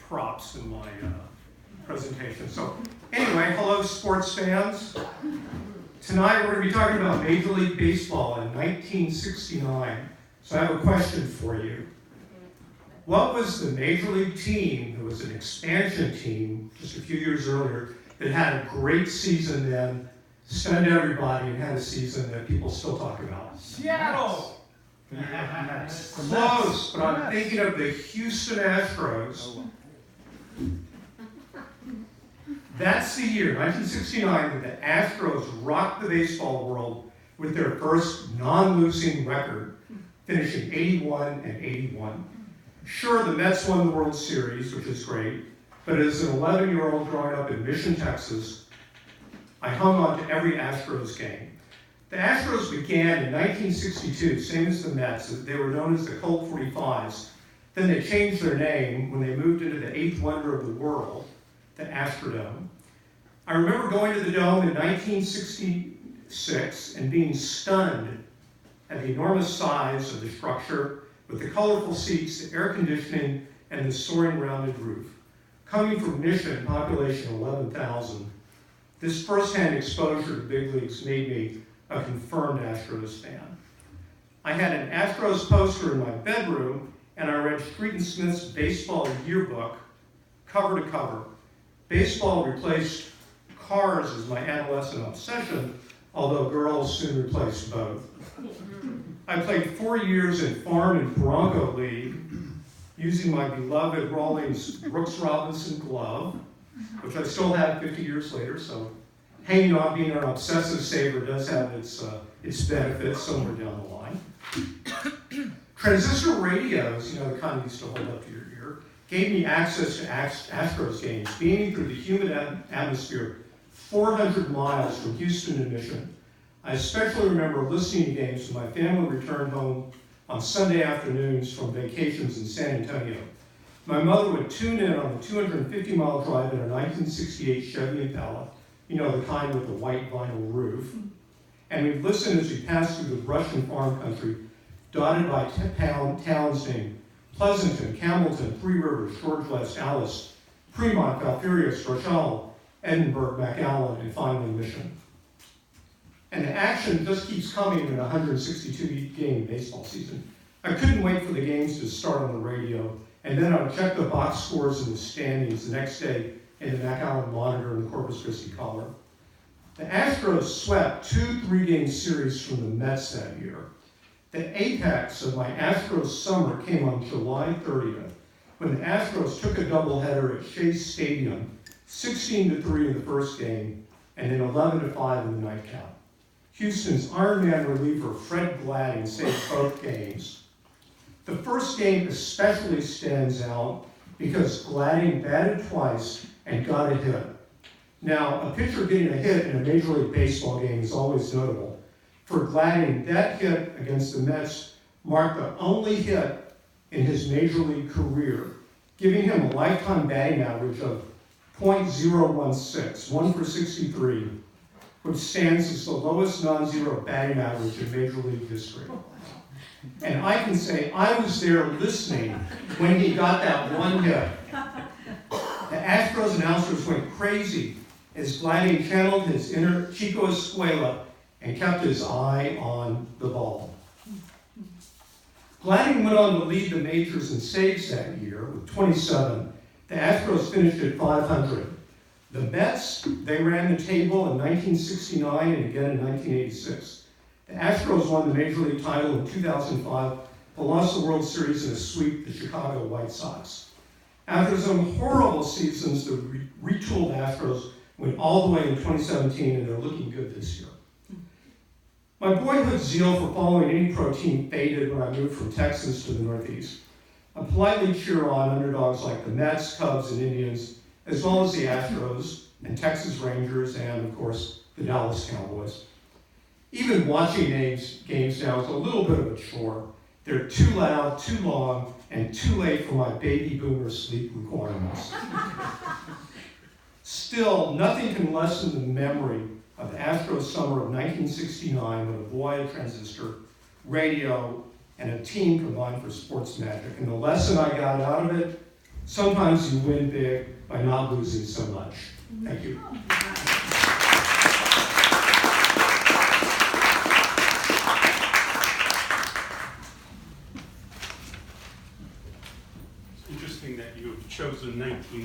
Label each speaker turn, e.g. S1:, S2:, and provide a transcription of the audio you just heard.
S1: props in my presentation. So anyway, hello sports fans. Tonight we're going to be talking about Major League Baseball in 1969. So I have a question for you. What was the Major League team that was an expansion team just a few years earlier that had a great season then, stunned everybody, and had a season that people still talk about?
S2: Seattle!
S1: Close, but I'm thinking of the Houston Astros. That's the year, 1969, that the Astros rocked the baseball world with their first non-losing record, finishing 81 and 81. Sure, the Mets won the World Series, which is great, but as an 11-year-old growing up in Mission, Texas, I hung on to every Astros game. The Astros began in 1962, same as the Mets. They were known as the Colt 45s. Then they changed their name when they moved into the eighth wonder of the world, the Astrodome. I remember going to the Dome in 1966 and being stunned at the enormous size of the structure with the colorful seats, the air conditioning, and the soaring rounded roof. Coming from Mission, population 11,000, this firsthand exposure to big leagues made me a confirmed Astros fan. I had an Astros poster in my bedroom, and I read Street and Smith's baseball yearbook cover to cover. Baseball replaced cars as my adolescent obsession, although girls soon replaced both. I played 4 years in Farm and Bronco League, using my beloved Rawlings Brooks Robinson glove, which I still have 50 years later, so hanging on being an obsessive saver does have its benefits somewhere down the line. Transistor radios, the kind you used to hold up to your ear, gave me access to Astros games, beaming through the humid atmosphere 400 miles from Houston to Mission. I especially remember listening to games when my family returned home on Sunday afternoons from vacations in San Antonio. My mother would tune in on the 250-mile drive in a 1968 Chevy Impala, the kind with the white vinyl roof, and we'd listen as we passed through the Russian farm country, dotted by towns named Pleasanton, Campbellton, Three Rivers, George West, Alice, Fremont, Valferius, Rochelle, Edinburgh, McAllen, and finally Mission. And the action just keeps coming in a 162-game baseball season. I couldn't wait for the games to start on the radio, and then I would check the box scores and the standings the next day in the McAllen Monitor and the Corpus Christi Caller. The Astros swept 2 3-game series from the Mets that year. The apex of my Astros summer came on July 30th, when the Astros took a doubleheader at Chase Stadium, 16-3 in the first game, and then 11-5 in the nightcap. Houston's Ironman reliever Fred Gladding saved both games. The first game especially stands out because Gladding batted twice and got a hit. Now, a pitcher getting a hit in a Major League Baseball game is always notable. For Gladding, that hit against the Mets marked the only hit in his Major League career, giving him a lifetime batting average of .016, 1 for 63, which stands as the lowest non-zero batting average in Major League history. And I can say I was there listening when he got that one hit. The Astros announcers went crazy as Gladding channeled his inner Chico Escuela and kept his eye on the ball. Gladding went on to lead the majors in saves that year with 27. The Astros finished at 500. The Mets, they ran the table in 1969 and again in 1986. The Astros won the Major League title in 2005, but lost the World Series in a sweep to the Chicago White Sox. After some horrible seasons, the retooled Astros went all the way in 2017, and they're looking good this year. My boyhood zeal for following any pro team faded when I moved from Texas to the Northeast. I politely cheer on underdogs like the Mets, Cubs, and Indians, as well as the Astros and Texas Rangers and, of course, the Dallas Cowboys. Even watching games now is a little bit of a chore. They're too loud, too long, and too late for my baby boomer sleep requirements. Still, nothing can lessen the memory of the Astros summer of 1969 when a boy, a transistor, radio, and a team combined for sports magic. And the lesson I got out of it, Sometimes you win big by not losing so much. Thank you.
S2: It's interesting that you have chosen 1960.